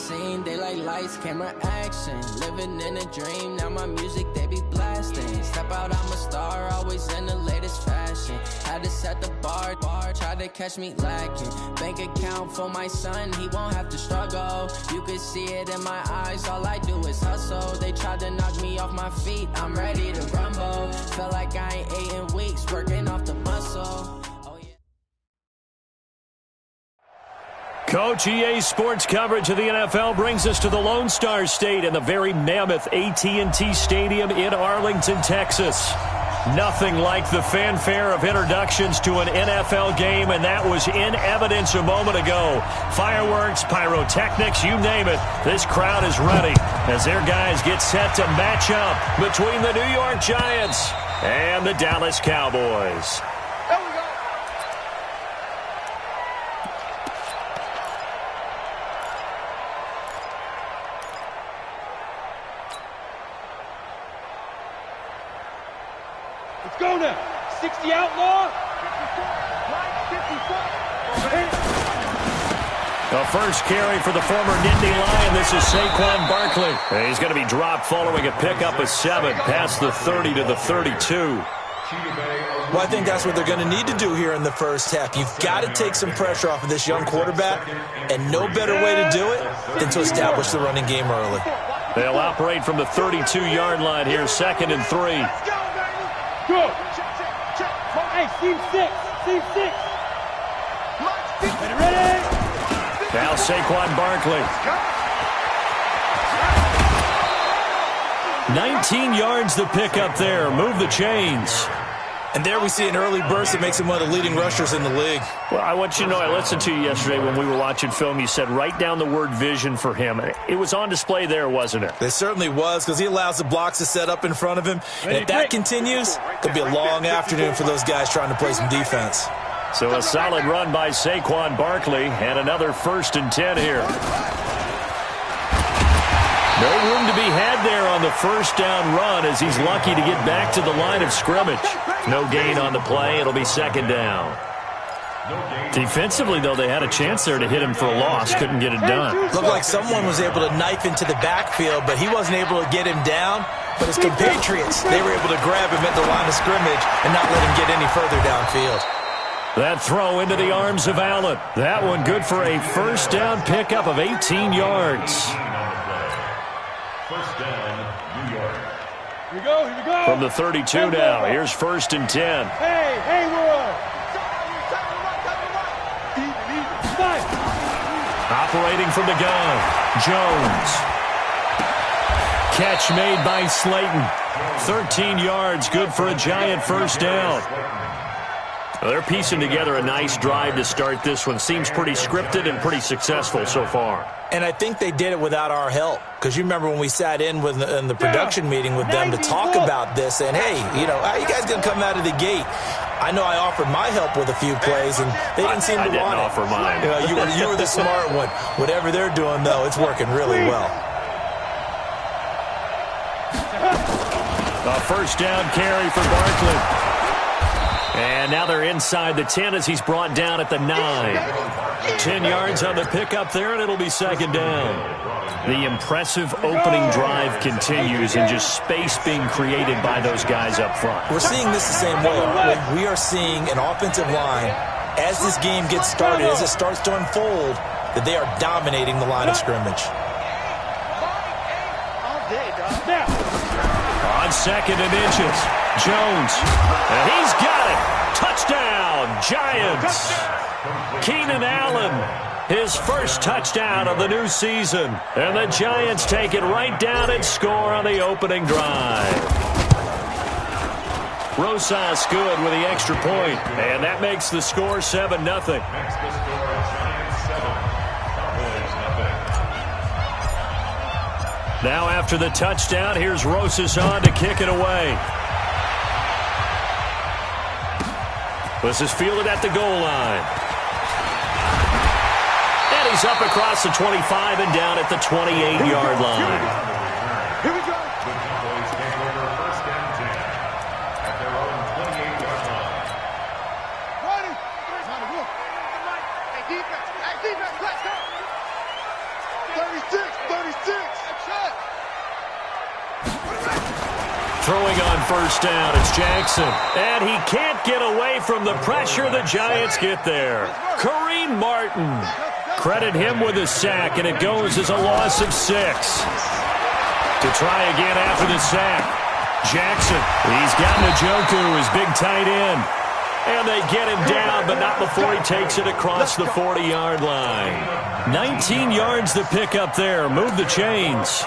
scene, they like lights, camera, action. Living in a dream, now my music they be blasting. Step out, I'm a star, always in the latest fashion. Had to set the bar, try to catch me lacking. Bank account for my son, he won't have to struggle. You can see it in my eyes, all I do is hustle. They tried to knock me off my feet, I'm ready to rumble. Felt like I ain't ate in weeks, working off the muscle. Coach, EA Sports coverage of the NFL brings us to the Lone Star State and the very mammoth AT&T Stadium in Arlington, Texas. Nothing like the fanfare of introductions to an NFL game, and that was in evidence a moment ago. Fireworks, pyrotechnics, you name it. This crowd is ready as their guys get set to match up between the New York Giants and the Dallas Cowboys. Go now. 60 outlaw. The first carry for the former Nittany Lion. This is Saquon Barkley. And he's going to be dropped following a pickup of 7 past the 30 to the 32. Well, I think that's what they're going to need to do here in the first half. You've got to take some pressure off of this young quarterback, and no better way to do it than to establish the running game early. They'll operate from the 32-yard line here, 2nd and 3. Go. Hey, team 6. Team 6. Ready? Now Saquon Barkley. 19 yards the pickup there. Move the chains. And there we see an early burst that makes him one of the leading rushers in the league. Well, I want you to know, I listened to you yesterday when we were watching film. You said write down the word vision for him. It was on display there, wasn't it? It certainly was, because he allows the blocks to set up in front of him. And if that continues, it'll be a long afternoon for those guys trying to play some defense. So a solid run by Saquon Barkley, and another 1st and 10 here. No room to be had there on the first down run as he's lucky to get back to the line of scrimmage. No gain on the play. It'll be 2nd down. Defensively, though, they had a chance there to hit him for a loss. Couldn't get it done. Looked like someone was able to knife into the backfield, but he wasn't able to get him down. But his compatriots, they were able to grab him at the line of scrimmage and not let him get any further downfield. That throw into the arms of Allen. That one good for a first down pickup of 18 yards. First down, New York. Here we go, here we go. From the 32 now, here's 1st and 10. Hey, World. Operating from the gun, Jones. Catch made by Slayton. 13 yards, good for a Giant first down. Well, they're piecing together a nice drive to start this one. Seems pretty scripted and pretty successful so far. And I think they did it without our help. Because you remember when we sat in the production meeting with them to talk about this, and hey, you know, how are you guys going to come out of the gate? I know I offered my help with a few plays, and they didn't seem to want it. I didn't offer mine. You know, you were the smart one. Whatever they're doing, though, it's working really well. A first down carry for Barkley. And now they're inside the 10 as he's brought down at the 9. 10 yards on the pickup there, and it'll be 2nd down. The impressive opening drive continues, and just space being created by those guys up front. We're seeing this the same way, aren't we? We are seeing an offensive line, as this game gets started, as it starts to unfold, that they are dominating the line of scrimmage. On 2nd and inches, Jones. And he's got it. Touchdown, Giants. Keenan Allen, his first touchdown of the new season. And the Giants take it right down and score on the opening drive. Rosas good with the extra point. And that makes the score 7-0. Now after the touchdown, here's Rosas on to kick it away. This is fielded at the goal line. And he's up across the 25 and down at the 28-yard line. Here we go. First down 10 at their own 28-yard line. Ready. Hey, defense, let's go. 32. Throwing on first down, it's Jackson. And he can't get away from the pressure. The Giants get there. Kareem Martin. Credit him with a sack, and it goes as a loss of 6. To try again after the sack. Jackson. He's got Njoku, his big tight end. And they get him down, but not before he takes it across the 40-yard line. 19 yards to pick up there. Move the chains.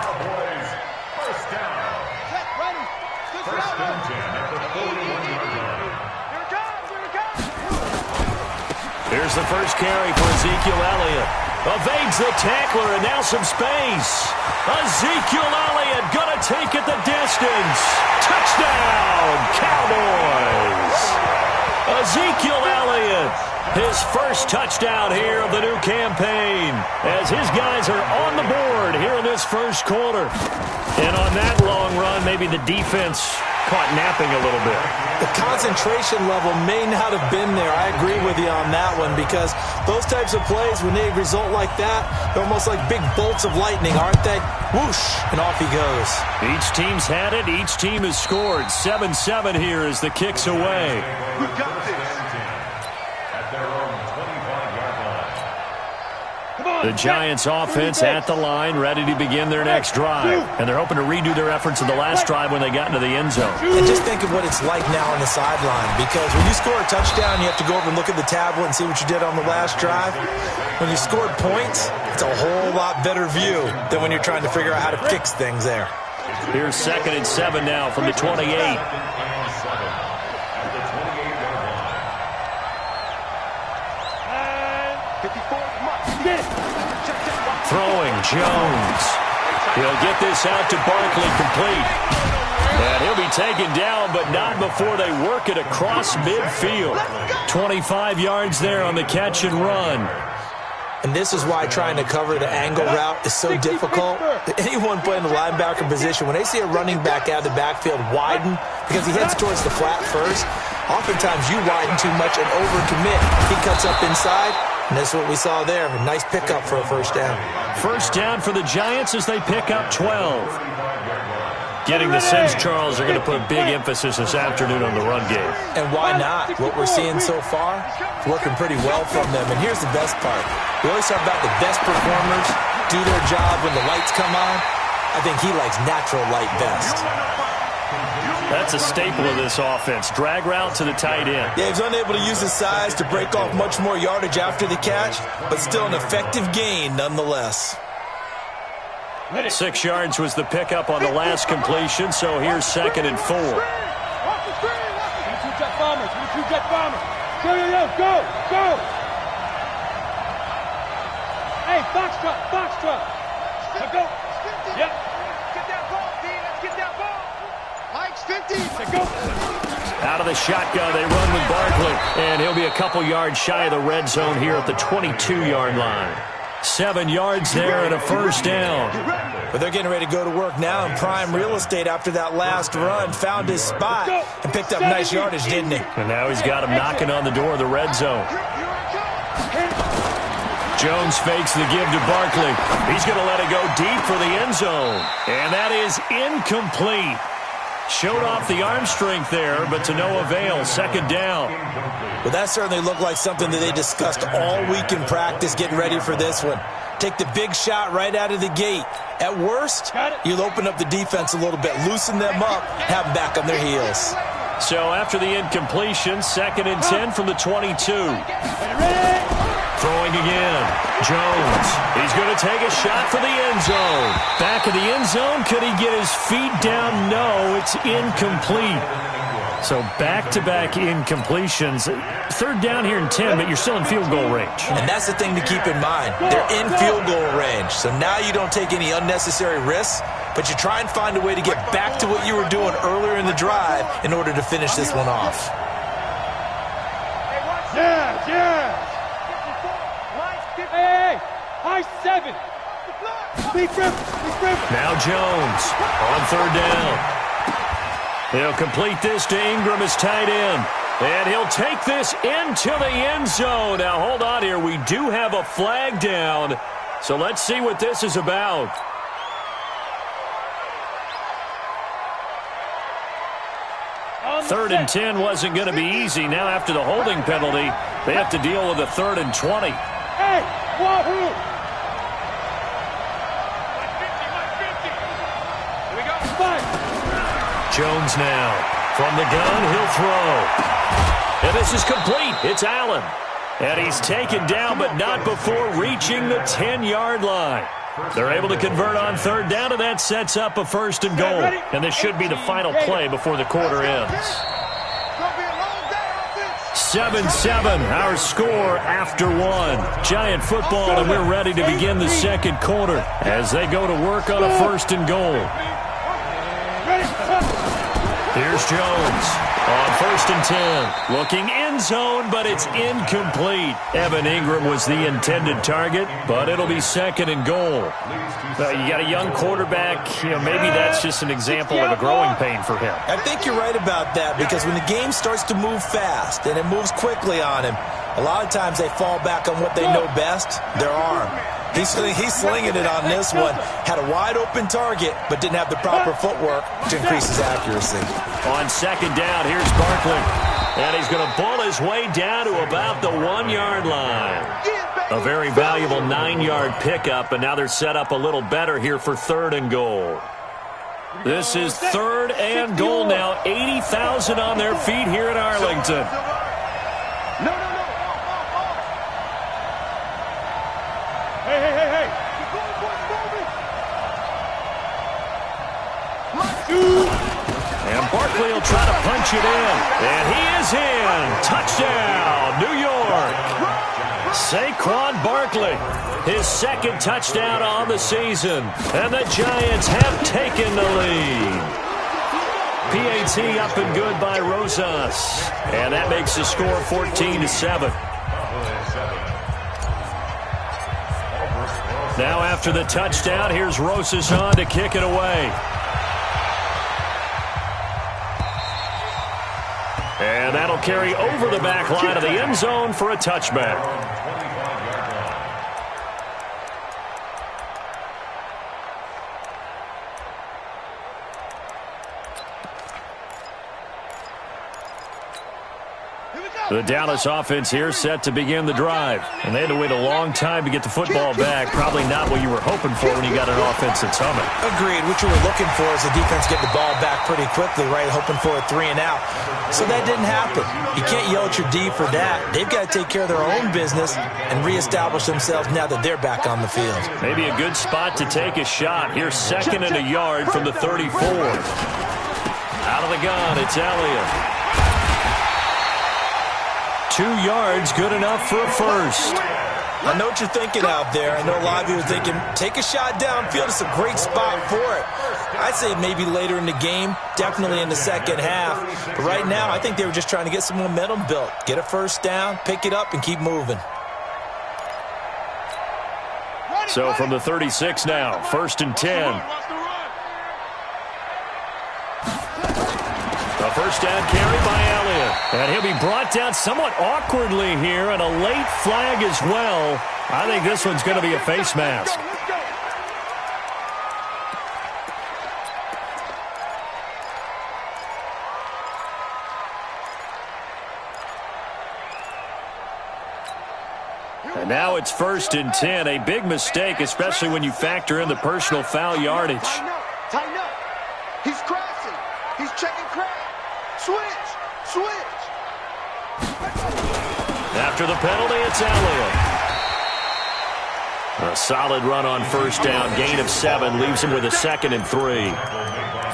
Here's the first carry for Ezekiel Elliott. Evades the tackler, and now some space. Ezekiel Elliott going to take it the distance. Touchdown, Cowboys. Ezekiel Elliott, his first touchdown here of the new campaign, as his guys are on the board here in this first quarter. And on that long run, maybe the defense caught napping a little bit. The concentration level may not have been there. I agree with you on that one, because those types of plays, when they result like that, they're almost like big bolts of lightning, aren't they? Whoosh, and off he goes. Each team's had it. Each team has scored. 7-7 here as the kick's away. We've got this. At their own 25-yard line. The Giants offense at the line, ready to begin their next drive. And they're hoping to redo their efforts in the last drive when they got into the end zone. And just think of what it's like now on the sideline, because when you score a touchdown, you have to go over and look at the tablet and see what you did on the last drive. When you scored points, it's a whole lot better view than when you're trying to figure out how to fix things there. Here's 2nd and 7 now from the 28. Throwing, Jones. He'll get this out to Barkley, complete. And he'll be taken down, but not before they work it across midfield. 25 yards there on the catch and run. And this is why trying to cover the angle route is so difficult. Anyone playing the linebacker position, when they see a running back out of the backfield widen, because he heads towards the flat first, oftentimes you widen too much and overcommit. He cuts up inside, and that's what we saw there. A nice pickup for a first down. First down for the Giants as they pick up 12. Getting the sense, Charles, are going to put a big emphasis this afternoon on the run game. And why not? What we're seeing so far, working pretty well from them. And here's the best part. We always talk about the best performers do their job when the lights come on. I think he likes natural light best. That's a staple of this offense. Drag route to the tight end. Yeah, he's unable to use his size to break off much more yardage after the catch, but still an effective gain nonetheless. 6 yards was the pickup on the last completion, so here's 2nd and 4. Two jet bombers. Go. Hey, Foxtrot. Let's go. Yep. Get that ball, D. Let's get that ball. Mike's 50. Let's go. Out of the shotgun, they run with Barkley, and he'll be a couple yards shy of the red zone here at the 22-yard line. 7 yards there and a first down. But they're getting ready to go to work now in prime real estate after that last run. Found his spot and picked up nice yardage, didn't he? And now he's got him knocking on the door of the red zone. Jones fakes the give to Barkley. He's going to let it go deep for the end zone. And that is incomplete. Showed off the arm strength there, but to no avail. 2nd down. Well, that certainly looked like something that they discussed all week in practice getting ready for this one. Take the big shot right out of the gate. At worst, you'll open up the defense a little bit, loosen them up, have them back on their heels. So after the incompletion, 2nd and 10 from the 22. Throwing again. Jones. He's going to take a shot for the end zone. Back of the end zone. Could he get his feet down? No, it's incomplete. So back-to-back incompletions. 3rd down here and 10, but you're still in field goal range. And that's the thing to keep in mind. They're in field goal range. So now you don't take any unnecessary risks, but you try and find a way to get back to what you were doing earlier in the drive in order to finish this one off. Yeah. Hey, high 7. Now Jones on 3rd down. He'll complete this to Ingram as tight end. And he'll take this into the end zone. Now, hold on here. We do have a flag down. So let's see what this is about. 3rd and 10 wasn't going to be easy. Now after the holding penalty, they have to deal with a 3rd and 20. Hey, wahoo! Here we go. Jones now. From the gun, he'll throw. And this is complete. It's Allen. And he's taken down, but not before reaching the 10-yard line. They're able to convert on 3rd down, and that sets up a 1st and goal. And this should be the final play before the quarter ends. 7-7, our score after 1. Giant football, and we're ready to begin the 2nd quarter as they go to work on a 1st and goal. Here's Jones on 1st and 10. Looking end zone, but it's incomplete. Evan Ingram was the intended target, but it'll be 2nd and goal. You got a young quarterback. Maybe that's just an example of a growing pain for him. I think you're right about that, because when the game starts to move fast and it moves quickly on him, a lot of times they fall back on what they know best, their arm. He's slinging it on this one. Had a wide-open target, but didn't have the proper footwork to increase his accuracy. On 2nd down, here's Barkley. And he's going to pull his way down to about the 1-yard line. A very valuable 9-yard pickup, and now they're set up a little better here for 3rd and goal. This is 3rd and goal now. 80,000 on their feet here in Arlington. Hey. And Barkley will try to punch it in. And he is in. Touchdown, New York. Saquon Barkley, his 2nd touchdown on the season. And the Giants have taken the lead. PAT up and good by Rosas. And that makes the score 14-7. Now after the touchdown, here's Rosas on to kick it away. And that'll carry over the back line of the end zone for a touchback. The Dallas offense here set to begin the drive. And they had to wait a long time to get the football back. Probably not what you were hoping for when you got an offense that's humming. Agreed. What you were looking for is the defense get the ball back pretty quickly, right? Hoping for a 3 and out. So that didn't happen. You can't yell at your D for that. They've got to take care of their own business and reestablish themselves now that they're back on the field. Maybe a good spot to take a shot. Here's 2nd and a yard from the 34. Out of the gun, it's Elliott. 2 yards, good enough for a 1st. I know what you're thinking out there. I know a lot of you are thinking, take a shot downfield. It's a great spot for it. I'd say maybe later in the game, definitely in the 2nd half. But right now, I think they were just trying to get some momentum built. Get a 1st down, pick it up, and keep moving. So from the 36 now, 1st and 10. A 1st down carry by Elliott. And he'll be brought down somewhat awkwardly here, and a late flag as well. I think this one's going to be a face mask. And now it's 1st and 10. A big mistake, especially when you factor in the personal foul yardage. Tighten up. He's crossing. He's checking crack. Switch. After the penalty, it's Elliott. A solid run on 1st down. Gain of 7 leaves him with a 2nd and 3.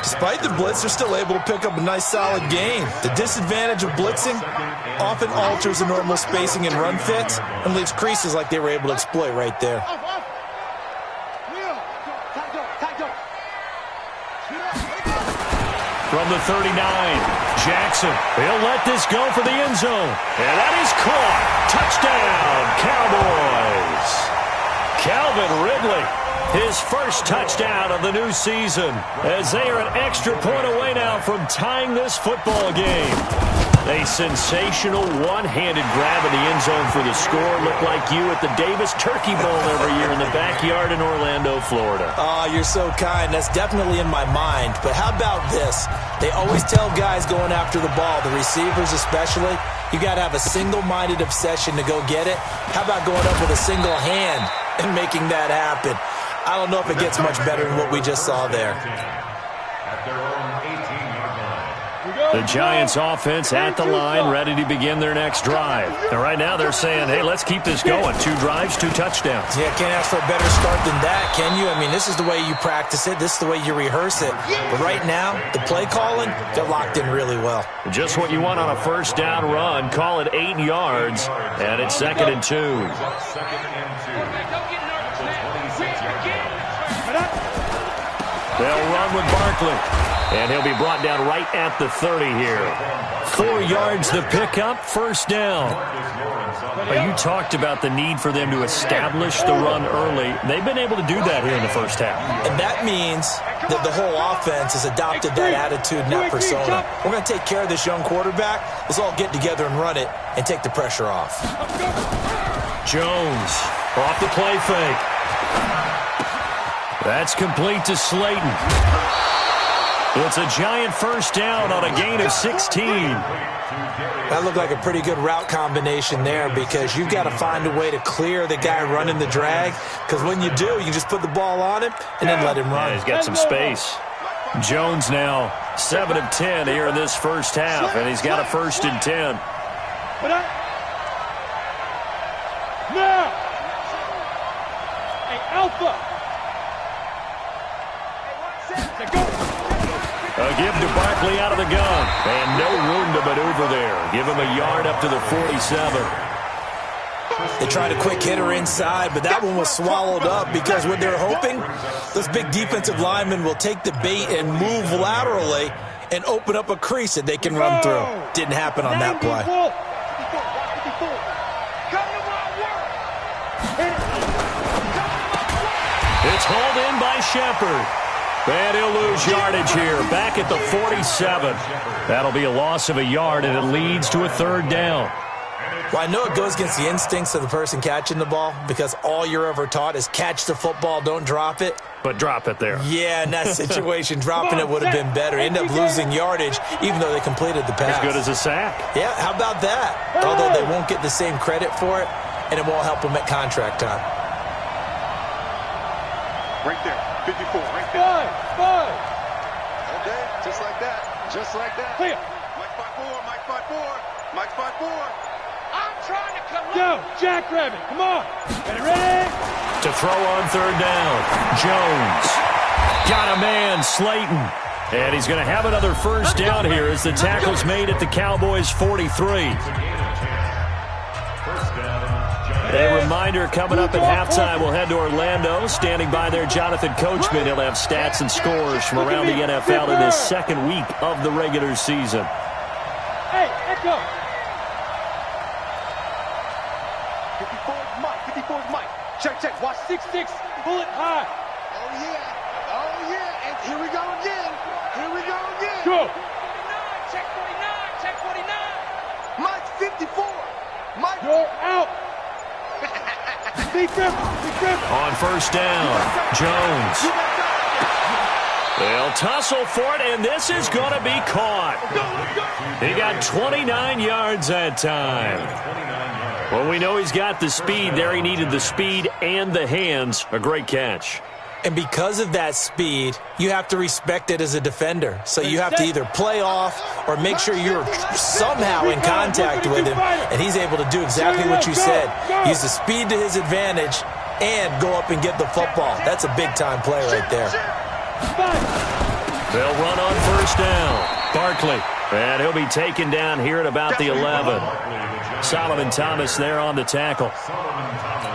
Despite the blitz, they're still able to pick up a nice solid gain. The disadvantage of blitzing often alters the normal spacing and run fits and leaves creases like they were able to exploit right there. From the 39, Jackson. He'll let this go for the end zone. And that is caught. Touchdown, Cowboys. Calvin Ridley, his 1st touchdown of the new season, as they are an extra point away now from tying this football game. A sensational one-handed grab in the end zone for the score. Looked like you at the Davis Turkey Bowl every year in the backyard in Orlando, Florida. Oh, you're so kind. That's definitely in my mind. But how about this? They always tell guys going after the ball, the receivers especially, you got to have a single-minded obsession to go get it. How about going up with a single hand and making that happen? I don't know if it gets much better than what we just saw there. At their own 18-yard line. The Giants offense at the line, ready to begin their next drive. And right now they're saying, hey, let's keep this going. 2 drives, 2 touchdowns. Yeah, can't ask for a better start than that, can you? I mean, this is the way you practice it. This is the way you rehearse it. But right now, the play calling, they're locked in really well. Just what you want on a first down run. Call it 8 yards, and it's 2nd and 2. Second and 2. They'll run with Barkley. And he'll be brought down right at the 30 here. 4 yards the pickup, first down. You talked about the need for them to establish the run early. They've been able to do that here in the first half. And that means that the whole offense has adopted that attitude and that persona. We're going to take care of this young quarterback. Let's all get together and run it and take the pressure off. Jones off the play fake. That's complete to Slayton. It's a Giant first down on a gain of 16. That looked like a pretty good route combination there because you've got to find a way to clear the guy running the drag, because when you do, you just put the ball on him and then let him run. Yeah, he's got some space. Jones now 7 of 10 here in this first half, and he's got a 1st and 10. Now! Hey, Alpha! A give to Barkley out of the gun. And no room to maneuver there. Give him a yard up to the 47. They tried a quick hitter inside, but that one was swallowed up because what they're hoping, those big defensive linemen will take the bait and move laterally and open up a crease that they can run through. Didn't happen on that play. It's hauled in by Shepard. And he'll lose yardage here, back at the 47. That'll be a loss of a yard, and it leads to a 3rd down. Well, I know it goes against the instincts of the person catching the ball because all you're ever taught is catch the football, don't drop it. But drop it there. Yeah, in that situation, dropping it would have been better. End up losing yardage, even though they completed the pass. As good as a sack. Yeah, how about that? Although they won't get the same credit for it, and it won't help them at contract time. Right there, 54, right there. Five. Okay, just like that. Just like that. Clear. Mike 5-4, Mike 5-4, Mike 5-4. I'm trying to come up. Go, jackrabbit, come on. Ready? To throw on 3rd down. Jones. Got a man, Slayton. And he's going to have another first down here as the tackle's made at the Cowboys' 43. A reminder coming up at halftime, we'll head to Orlando. Standing by there, Jonathan Coachman. He'll have stats and scores from around the NFL in this 2nd week of the regular season. Hey, Echo. 54 is Mike. 54 is Mike. Check. Watch 6-6. Bullet high. Oh, yeah. And here we go again. Go. 49. Check 49. Mike 54. Mike. You're out. On first down, Jones. They'll tussle for it, and this is going to be caught. He got 29 yards that time. Well, we know he's got the speed there. He needed the speed and the hands. A great catch. And because of that speed, you have to respect it as a defender. So you have to either play off or make sure you're somehow in contact with him. And he's able to do exactly what you said. Use the speed to his advantage and go up and get the football. That's a big-time play right there. They'll run on first down. Barkley. And he'll be taken down here at about the 11. Solomon Thomas there on the tackle.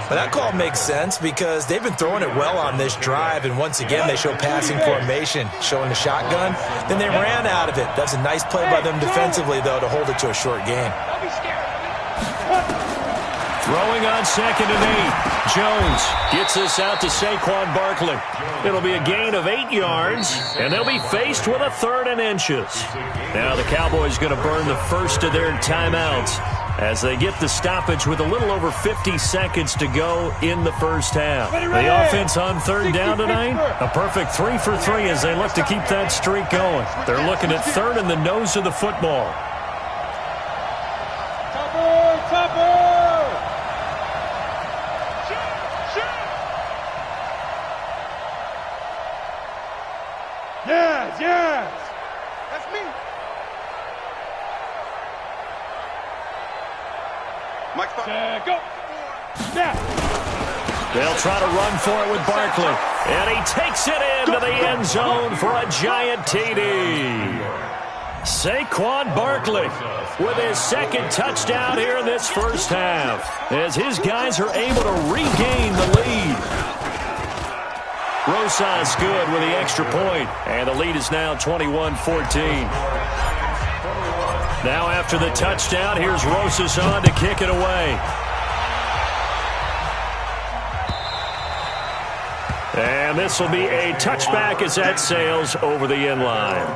But that call makes sense because they've been throwing it well on this drive, and once again they show passing formation, showing the shotgun. Then they ran out of it. That's a nice play by them defensively, though, to hold it to a short gain. Throwing on 2nd and 8. Jones gets this out to Saquon Barkley. It'll be a gain of 8 yards, and they'll be faced with a 3rd and inches. Now the Cowboys going to burn the first of their timeouts as they get the stoppage with a little over 50 seconds to go in the first half. The offense on 3rd down tonight, a perfect 3 for 3 as they look to keep that streak going. They're looking at 3rd in the nose of the football. Yes! That's me. Mike, go. Snap. They'll try to run for it with Barkley. And he takes it into the end zone for a giant TD. Saquon Barkley with his 2nd touchdown here in this first half as his guys are able to regain the lead. Rosas good with the extra point, and the lead is now 21-14. Now after the touchdown, here's Rosas on to kick it away. And this will be a touchback as that sails over the end line.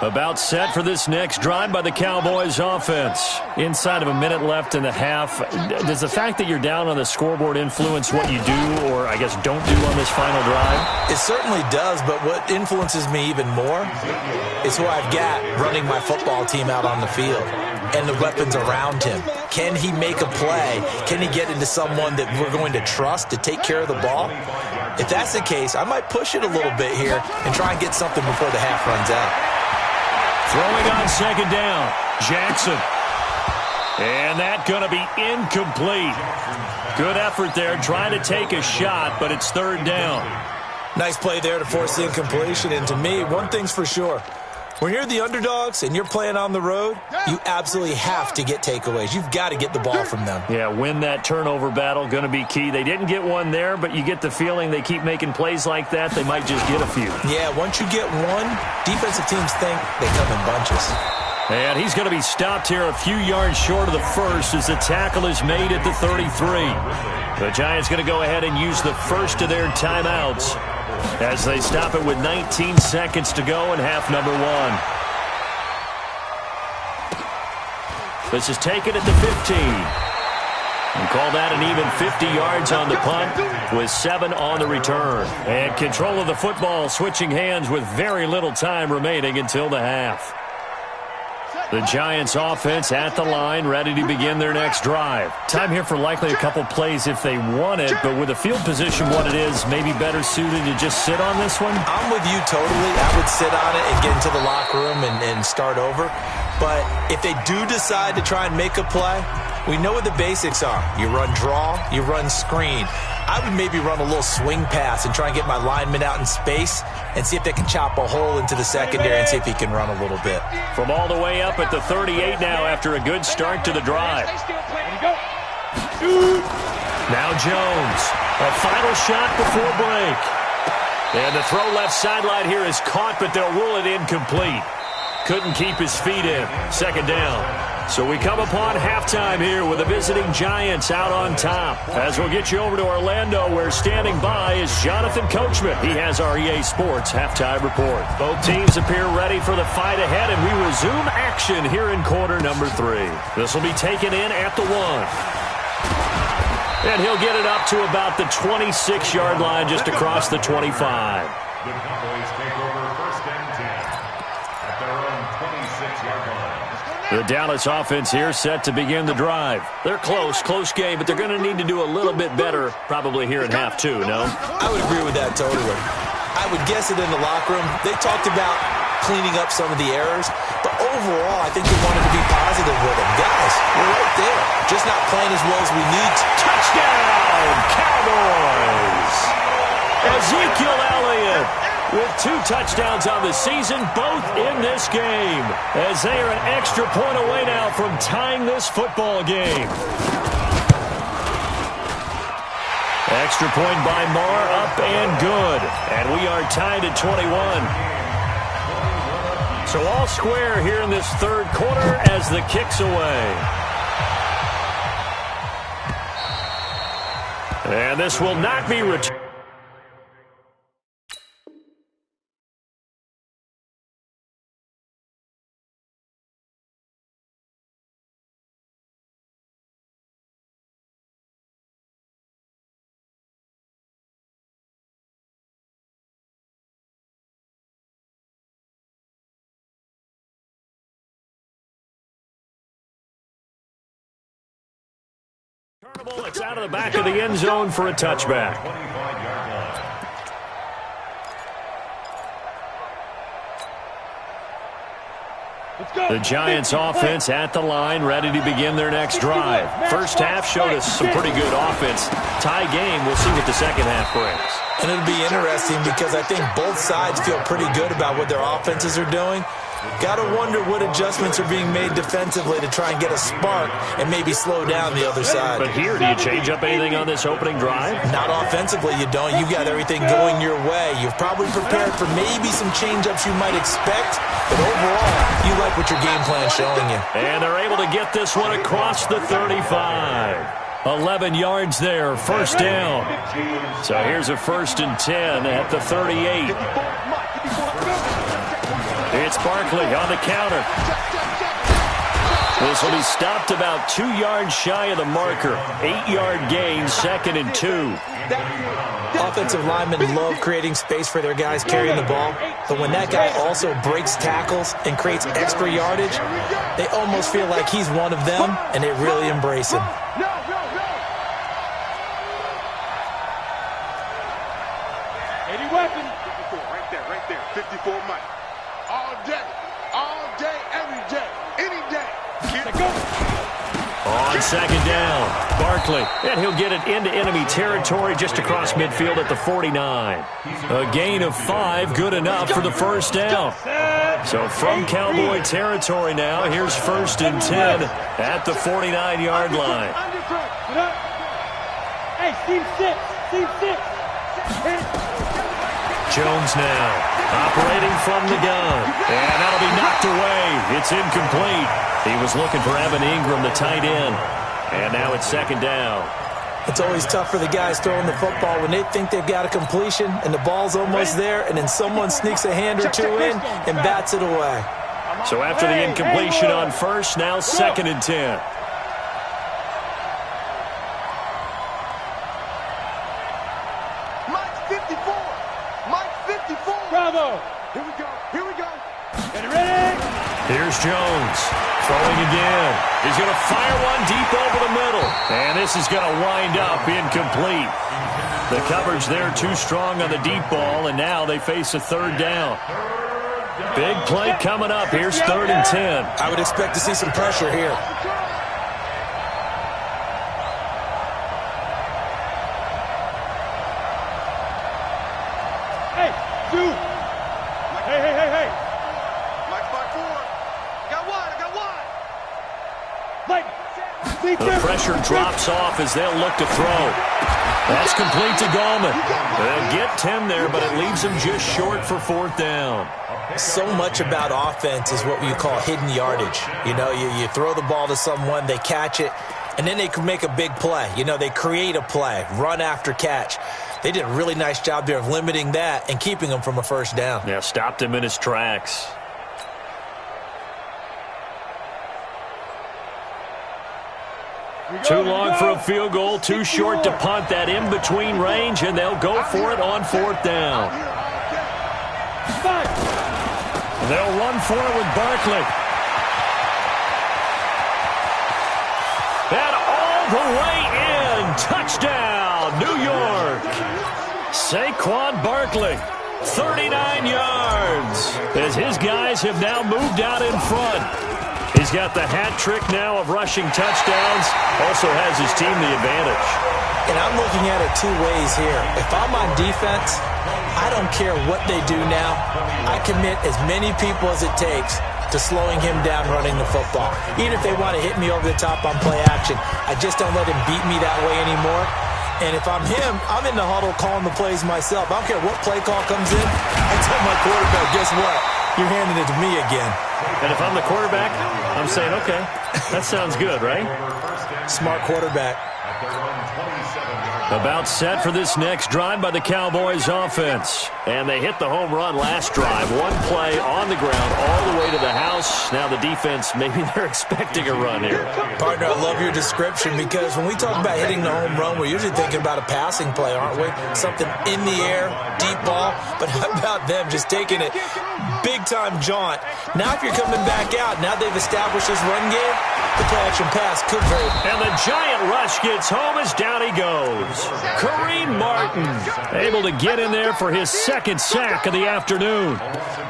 About set for this next drive by the Cowboys offense. Inside of a minute left in the half, does the fact that you're down on the scoreboard influence what you do or, I guess, don't do on this final drive? It certainly does, but what influences me even more is who I've got running my football team out on the field and the weapons around him. Can he make a play? Can he get into someone that we're going to trust to take care of the ball? If that's the case, I might push it a little bit here and try and get something before the half runs out. Throwing on 2nd down, Jackson. And that going to be incomplete. Good effort there, trying to take a shot, but it's 3rd down. Nice play there to force the incompletion, and to me, one thing's for sure. When you're the underdogs and you're playing on the road, you absolutely have to get takeaways. You've got to get the ball from them. Yeah, win that turnover battle, going to be key. They didn't get one there, but you get the feeling they keep making plays like that, they might just get a few. Yeah, once you get one, defensive teams think they come in bunches. And he's going to be stopped here a few yards short of the first as the tackle is made at the 33. The Giants going to go ahead and use the first of their timeouts as they stop it with 19 seconds to go in half number 1. This is taken at the 15. And call that an even 50 yards on the punt with 7 on the return. And control of the football switching hands with very little time remaining until the half. The Giants offense at the line, ready to begin their next drive. Time here for likely a couple plays if they want it, but with the field position what it is, maybe better suited to just sit on this one? I'm with you totally. I would sit on it and get into the locker room and start over. But if they do decide to try and make a play, we know what the basics are. You run draw, you run screen. I would maybe run a little swing pass and try and get my lineman out in space and see if they can chop a hole into the secondary and see if he can run a little bit. From all the way up at the 38 now after a good start to the drive. Now Jones, a final shot before break. And the throw left sideline here is caught, but they'll rule it incomplete. Couldn't keep his feet in. 2nd down. So we come upon halftime here with the visiting Giants out on top. As we'll get you over to Orlando, where standing by is Jonathan Coachman. He has our EA Sports halftime report. Both teams appear ready for the fight ahead, and we resume action here in quarter number 3. This will be taken in at the 1. And he'll get it up to about the 26-yard line just across the 25. The Cowboys take over 1st and 10 at their own 26-yard line. The Dallas offense here set to begin the drive. They're close game, but they're going to need to do a little bit better probably here in half 2, no? I would agree with that totally. I would guess it in the locker room. They talked about cleaning up some of the errors, but overall, I think they wanted to be positive with them. Guys, we're right there. Just not playing as well as we need to. Touchdown, Cowboys! Ezekiel Elliott with 2 touchdowns on the season, both in this game, as they are an extra point away now from tying this football game. Extra point by Marr, up and good. And we are tied at 21. So all square here in this third quarter as the kick's away. And this will not be returned. It's out of the back of the end zone for a touchback. The Giants offense at the line, ready to begin their next drive. First half showed us some pretty good offense. Tie game, we'll see what the second half brings. And it'll be interesting because I think both sides feel pretty good about what their offenses are doing. Got to wonder what adjustments are being made defensively to try and get a spark and maybe slow down the other side. But here, do you change up anything on this opening drive? Not offensively, you don't. You've got everything going your way. You've probably prepared for maybe some change-ups you might expect, but overall, you like what your game plan is showing you. And they're able to get this one across the 35. 11 yards there, first down. So here's a 1st and 10 at the 38. It's Barkley on the counter. This will be stopped about 2 yards shy of the marker. 8-yard gain, 2nd and 2. Offensive linemen love creating space for their guys carrying the ball, but when that guy also breaks tackles and creates extra yardage, they almost feel like he's one of them, and they really embrace him. Any weapon. 54, right there. 54 Mike. All day, every day, any day. On second down, Barkley, and he'll get it into enemy territory just across midfield at the 49. A gain of 5, good enough for the first down. So from Cowboy territory now, here's 1st and 10 at the 49-yard line. Hey, Steve 6. Jones now operating from the gun, and that'll be knocked away. It's incomplete. He was looking for Evan Ingram, the tight end, and now it's 2nd down. It's always tough for the guys throwing the football when they think they've got a completion and the ball's almost there, and then someone sneaks a hand or two in and bats it away. So after the incompletion on first, now 2nd and 10. Bravo. Here we go. Get ready. Here's Jones throwing again. He's going to fire one deep over the middle. And this is going to wind up incomplete. The coverage there too strong on the deep ball, and now they face a 3rd down. Big play coming up. Here's 3rd and 10. I would expect to see some pressure here. Hey. Mike 5-4. I got one. The pressure drops off as they'll look to throw. That's complete to Gallman. They'll get 10 there, but it leaves them just short for 4th down. So much about offense is what you call hidden yardage. You know, you throw the ball to someone, they catch it, and then they can make a big play. You know, they create a play, run after catch. They did a really nice job there of limiting that and keeping him from a 1st down. Yeah, stopped him in his tracks. Too long for a field goal, too short to punt. That in-between range, and they'll go for it on 4th down. They'll run for it with Barkley. And all the way in. Touchdown, New York. Saquon Barkley, 39 yards, as his guys have now moved out in front. He's got the hat trick now of rushing touchdowns. Also has his team the advantage. And I'm looking at it 2 ways here. If I'm on defense, I don't care what they do now. I commit as many people as it takes to slowing him down running the football. Even if they want to hit me over the top on play action, I just don't let him beat me that way anymore. And if I'm him, I'm in the huddle calling the plays myself. I don't care what play call comes in. I tell my quarterback, guess what? You're handing it to me again. And if I'm the quarterback, I'm saying, okay, that sounds good, right? Smart quarterback. About set for this next drive by the Cowboys offense. And they hit the home run last drive. One play on the ground all the way to the house. Now the defense, maybe they're expecting a run here. Partner, I love your description because when we talk about hitting the home run, we're usually thinking about a passing play, aren't we? Something in the air, deep ball. But how about them just taking it big-time jaunt? Now if you're coming back out, now they've established this run game, the play-action pass could very... And the giant rush gets home as down he goes. Kareem Martin able to get in there for his second sack of the afternoon.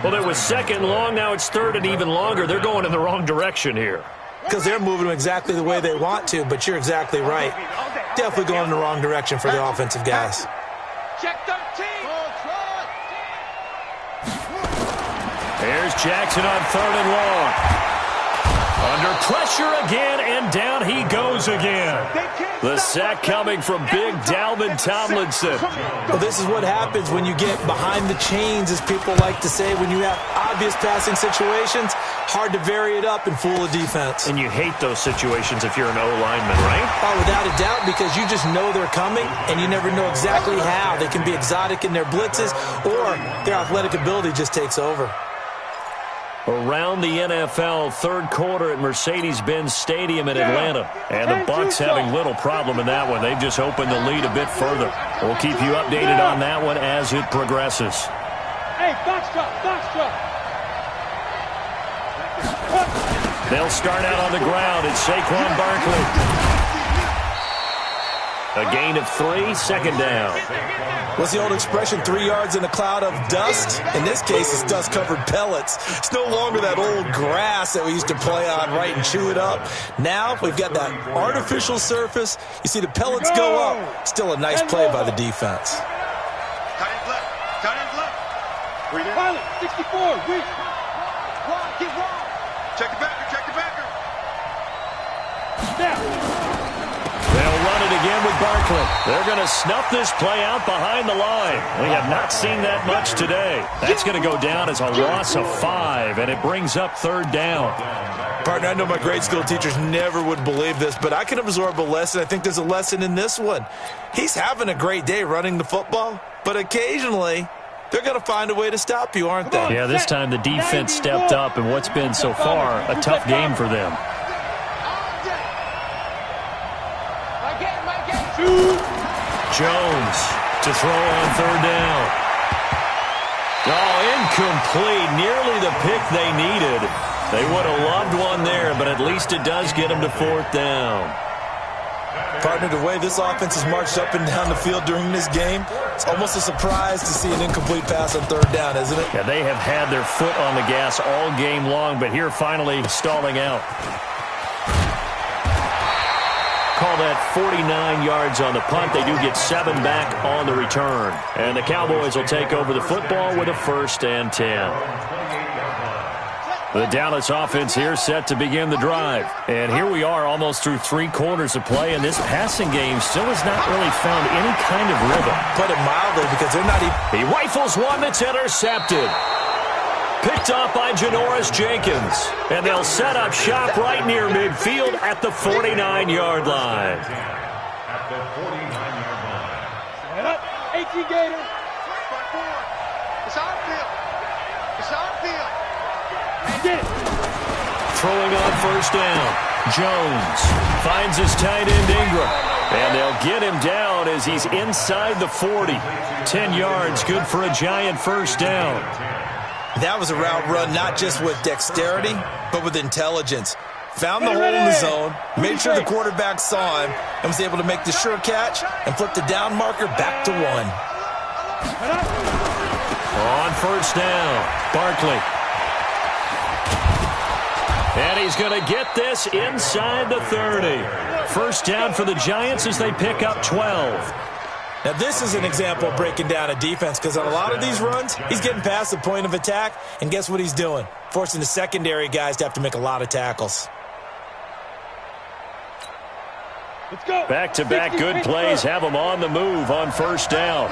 Well, it was second and long. Now it's third and even longer. They're going in the wrong direction here. Because they're moving exactly the way they want to, but you're exactly right. Definitely going in the wrong direction for the offensive guys. Check 13. There's Jackson on third and long. Under pressure again, and down he goes again. The sack coming from big Dalvin Tomlinson. Well, this is what happens when you get behind the chains, as people like to say. When you have obvious passing situations, hard to vary it up and fool a defense. And you hate those situations if you're an O-lineman, right? Oh, without a doubt, because you just know they're coming, and you never know exactly how. They can be exotic in their blitzes, or their athletic ability just takes over. Around the NFL, third quarter at Mercedes-Benz Stadium in Atlanta. And the Bucs having little problem in that one. They've just opened the lead a bit further. We'll keep you updated on that one as it progresses. Hey, box drop, box drop. They'll start out on the ground. It's Saquon Barkley. A gain of 3, second down. What's the old expression, 3 yards in a cloud of dust? In this case, it's dust-covered pellets. It's no longer that old grass that we used to play on, right, and chew it up. Now we've got that artificial surface. You see the pellets go up. Still a nice play by the defense. Cut his left, cut his left. Pilot, 64, weak. Wrong, get wrong. Check the backer, check the backer. Snap. They'll run it again with Barkley. They're going to snuff this play out behind the line. We have not seen that much today. That's going to go down as a loss of 5, and it brings up third down. Partner, I know my grade school teachers never would believe this, but I can absorb a lesson. I think there's a lesson in this one. He's having a great day running the football, but occasionally they're going to find a way to stop you, aren't they? Yeah, this time the defense stepped up in what's been so far a tough game for them. Jones to throw on third down. Oh, incomplete. Nearly the pick they needed. They would have loved one there, but at least it does get them to fourth down. Partner, the way this offense has marched up and down the field during this game, it's almost a surprise to see an incomplete pass on third down, isn't it? Yeah, they have had their foot on the gas all game long, but here finally stalling out. Call that 49 yards on the punt. They do get 7 back on the return. And the Cowboys will take over the football with a 1st and 10. The Dallas offense here set to begin the drive. And here we are almost through 3 quarters of play, and this passing game still has not really found any kind of rhythm. Put it mildly, because they're not even... He rifles one that's intercepted. Picked off by Janoris Jenkins. And they'll set up shop right near midfield at the 49-yard line. At the 49-yard line. Set up, 18 Gator. It's on field. It's on field. Get it. Throwing on first down. Jones finds his tight end Ingram. And they'll get him down as he's inside the 40. 10 yards, good for a giant first down. That was a route run not just with dexterity, but with intelligence. Found the hole in the zone, made sure the quarterback saw him, and was able to make the sure catch and flip the down marker back to 1. On first down, Barkley. And he's going to get this inside the 30. First down for the Giants as they pick up 12. Now, this is an example of breaking down a defense, because on a lot of these runs, he's getting past the point of attack, and guess what he's doing? Forcing the secondary guys to have to make a lot of tackles. Let's go. Back-to-back good plays have them on the move on first down.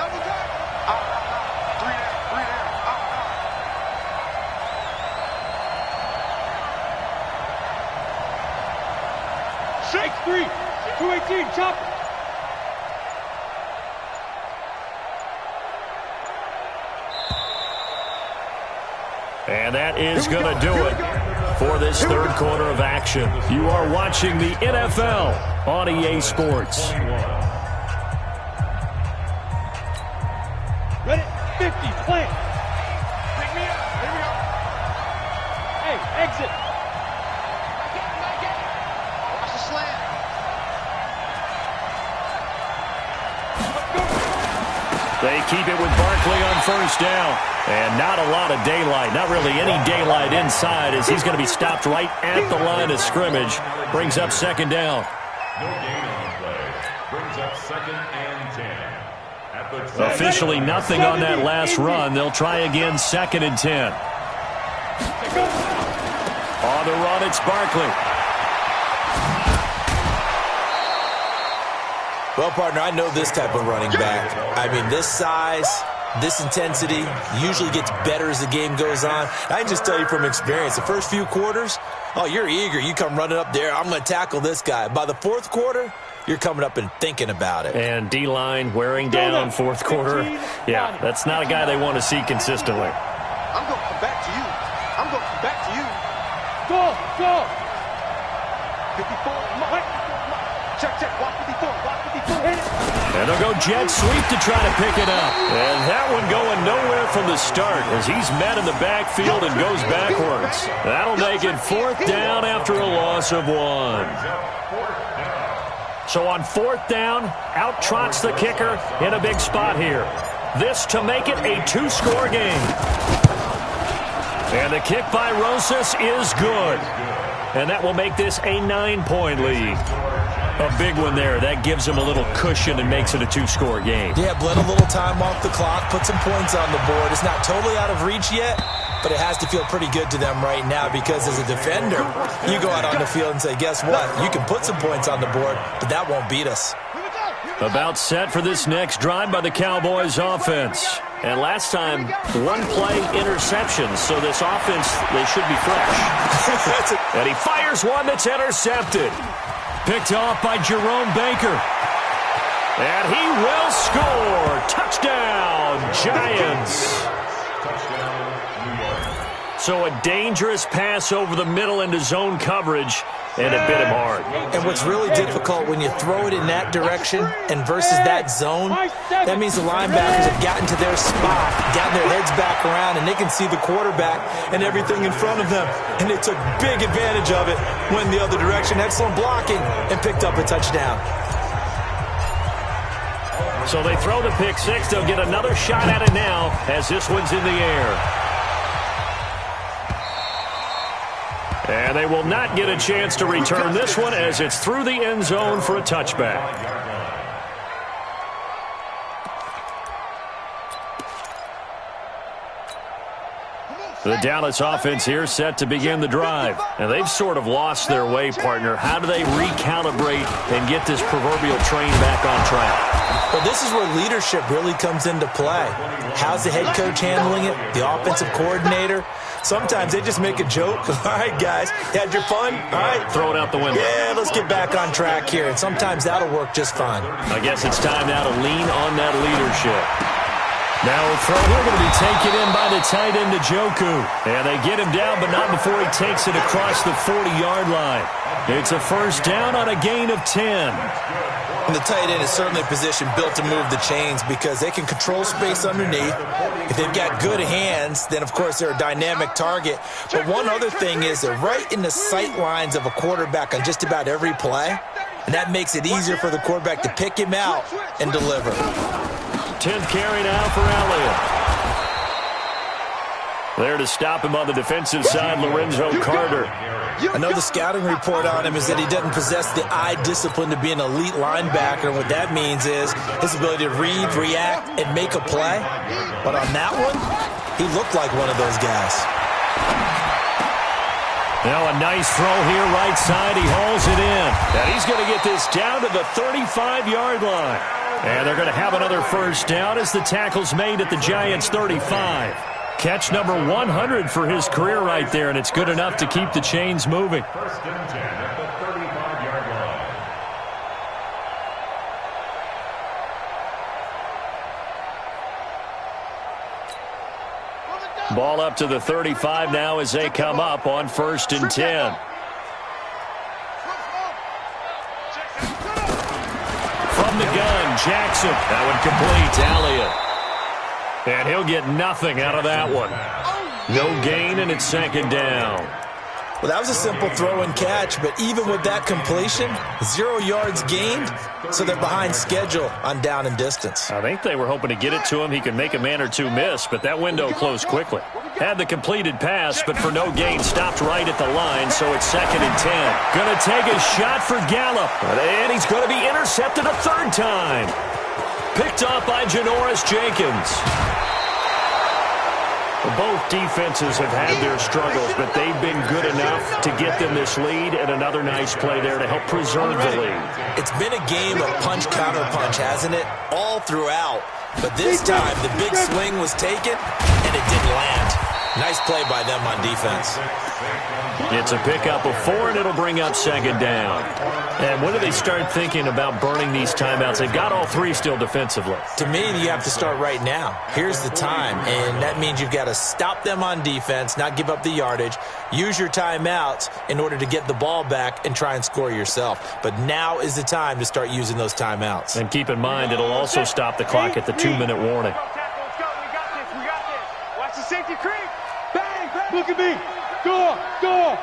3, 218, chop. And that is going to do it for this third quarter of action. You are watching the NFL on EA Sports. Ready? 50, plant. Pick me up. Here we go. Hey, exit. Watch the slant. They keep it with Barkley on first down. And not a lot of daylight, not really any daylight inside, as he's going to be stopped right at the line of scrimmage. Brings up second down. No gain on the play. Brings up 2nd and 10. At the Officially nothing on that last run. They'll try again, 2nd and 10. On the run, it's Barkley. Well, partner, I know this type of running back. I mean, this size, this intensity usually gets better as the game goes on. I can just tell you from experience, the first few quarters, oh, you're eager. You come running up there, I'm going to tackle this guy. By the fourth quarter, you're coming up and thinking about it. And D-line wearing down fourth quarter. Yeah, that's not a guy they want to see consistently. I'm going to come back to you. I'm going to come back to you. Go. 54, Mike. Check. Watch 54. And they'll go jet sweep to try to pick it up. And that one going nowhere from the start as he's met in the backfield and goes backwards. That'll make it 4th down after a loss of 1. So on 4th down, out trots the kicker in a big spot here. This to make it a 2-score game. And the kick by Rosas is good. And that will make this a 9-point lead. A big one there. That gives them a little cushion and makes it a 2-score game. Yeah, bled a little time off the clock, put some points on the board. It's not totally out of reach yet, but it has to feel pretty good to them right now because as a defender, you go out on the field and say, guess what? You can put some points on the board, but that won't beat us. About set for this next drive by the Cowboys offense. And last time, 1-play interceptions, so this offense, they should be fresh. And he fires one that's intercepted. Picked off by Jerome Baker. And he will score. Touchdown, Giants. So a dangerous pass over the middle into zone coverage, and it bit him hard. And what's really difficult when you throw it in that direction and versus that zone, that means the linebackers have gotten to their spot, gotten their heads back around, and they can see the quarterback and everything in front of them. And they took big advantage of it, went the other direction, excellent blocking, and picked up a touchdown. So they throw the pick six. They'll get another shot at it now as this one's in the air. And they will not get a chance to return this one as it's through the end zone for a touchback. The Dallas offense here set to begin the drive. And they've sort of lost their way, partner. How do they recalibrate and get this proverbial train back on track? Well, this is where leadership really comes into play. How's the head coach handling it? The offensive coordinator? Sometimes they just make a joke. All right, guys, you had your fun? All right. Throw it out the window. Yeah, let's get back on track here. And sometimes that'll work just fine. I guess it's time now to lean on that leadership. Now a throw here going to be taken in by the tight end, Njoku. And they get him down, but not before he takes it across the 40-yard line. It's a first down on a gain of 10. And the tight end is certainly a position built to move the chains because they can control space underneath. If they've got good hands, then, of course, they're a dynamic target. But one other thing is they're right in the sight lines of a quarterback on just about every play. And that makes it easier for the quarterback to pick him out and deliver. 10th carry now for Elliott. There to stop him on the defensive side, Lorenzo Carter. I know the scouting report on him is that he doesn't possess the eye discipline to be an elite linebacker. And what that means is his ability to read, react, and make a play. But on that one, he looked like one of those guys. Now a nice throw here right side. He hauls it in. And he's going to get this down to the 35-yard line. And they're going to have another first down as the tackle's made at the Giants' 35. Catch number 100 for his career right there, and it's good enough to keep the chains moving. First and 10 at the 35-yard line. Ball up to the 35 now as they come up on 1st and 10. From the gun, Jackson. That one complete to Elliott. And he'll get nothing out of that one. No gain, and it's 2nd down. Well, that was a simple throw and catch, but even with that completion, 0 yards gained, so they're behind schedule on down and distance. I think they were hoping to get it to him. He could make a man or two miss, but that window closed quickly. Had the completed pass, but for no gain, stopped right at the line, so it's 2nd and 10. Going to take a shot for Gallup, and he's going to be intercepted a 3rd time. Picked off by Janoris Jenkins. Both defenses have had their struggles, but they've been good enough to get them this lead, and another nice play there to help preserve the lead. It's been a game of punch-counter-punch, hasn't it? All throughout. But this time, the big swing was taken, and it didn't land. Nice play by them on defense. It's a pickup of 4, and it'll bring up 2nd down. And when do they start thinking about burning these timeouts? They've got all 3 still defensively. To me, you have to start right now. Here's the time, and that means you've got to stop them on defense, not give up the yardage, use your timeouts in order to get the ball back and try and score yourself. But now is the time to start using those timeouts. And keep in mind, it'll also stop the clock at the 2-minute warning. Let's go. We got this. Watch the safety creep. Bang, bang. Look at me. Go. Out.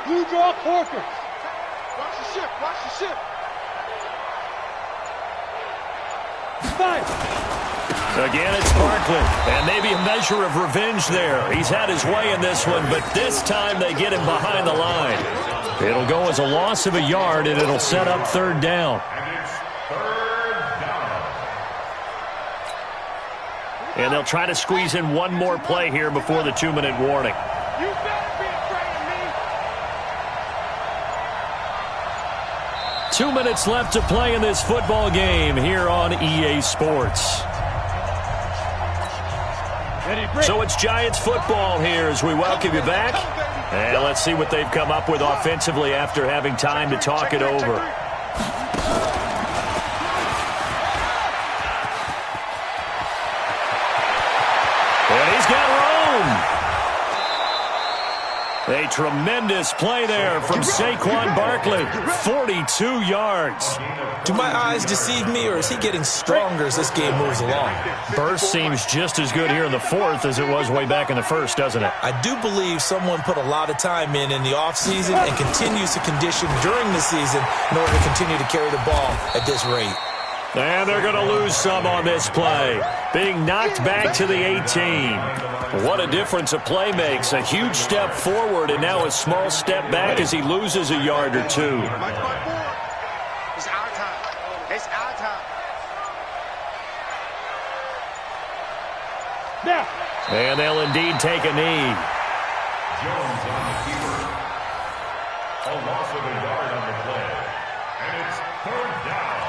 Blue draw Corker. Watch the ship. Fine. Again, it's Barkley. And maybe a measure of revenge there. He's had his way in this one, but this time they get him behind the line. It'll go as a loss of a yard, and it'll set up 3rd down. And they'll try to squeeze in one more play here before the 2-minute warning. You better be afraid of me. 2 minutes left to play in this football game here on EA Sports. So it's Giants football here as we welcome you back. And let's see what they've come up with offensively after having time to talk it over. And he's got room. A tremendous play there from Saquon Barkley. 42 yards. Do my eyes deceive me, or is he getting stronger as this game moves along? Burst seems just as good here in the 4th as it was way back in the 1st, doesn't it? I do believe someone put a lot of time in the offseason and continues to condition during the season in order to continue to carry the ball at this rate. And they're going to lose some on this play. Being knocked back to the 18. What a difference a play makes. A huge step forward and now a small step back as he loses a yard or 2. It's our time. Now. And they'll indeed take a knee. Jones on the keeper. A loss of a yard on the play. And it's 3rd down.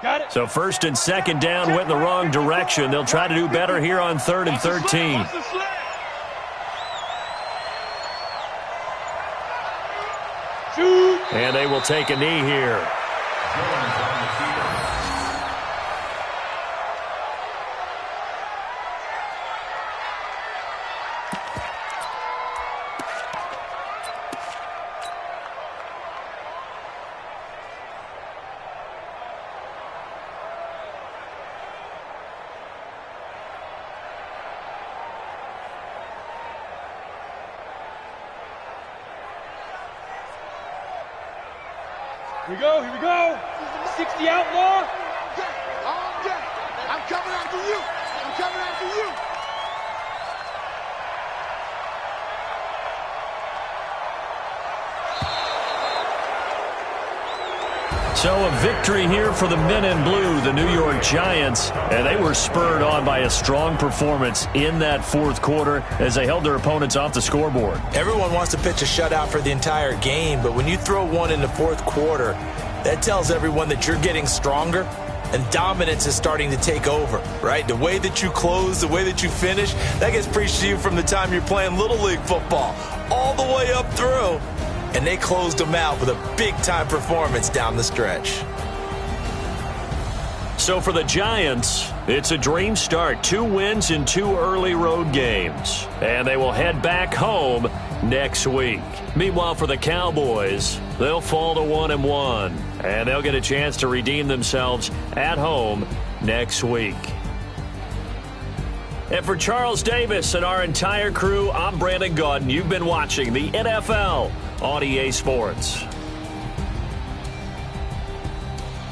Got it. So 1st and 2nd down went in the wrong direction. They'll try to do better here on 3rd and 13. And they will take a knee here. Jones on the keeper. Here we go. 60 outlaw. I'm coming after you. So a victory here for the men in blue, the New York Giants, and they were spurred on by a strong performance in that 4th quarter as they held their opponents off the scoreboard. Everyone wants to pitch a shutout for the entire game, but when you throw one in the 4th quarter, that tells everyone that you're getting stronger and dominance is starting to take over, right? The way that you close, the way that you finish, that gets preached to you from the time you're playing Little League football all the way up through. And they closed them out with a big-time performance down the stretch. So for the Giants, it's a dream start. 2 wins in 2 early road games. And they will head back home next week. Meanwhile, for the Cowboys, they'll fall to 1-1. And they'll get a chance to redeem themselves at home next week. And for Charles Davis and our entire crew, I'm Brandon Gaudin. You've been watching the NFL on EA Sports.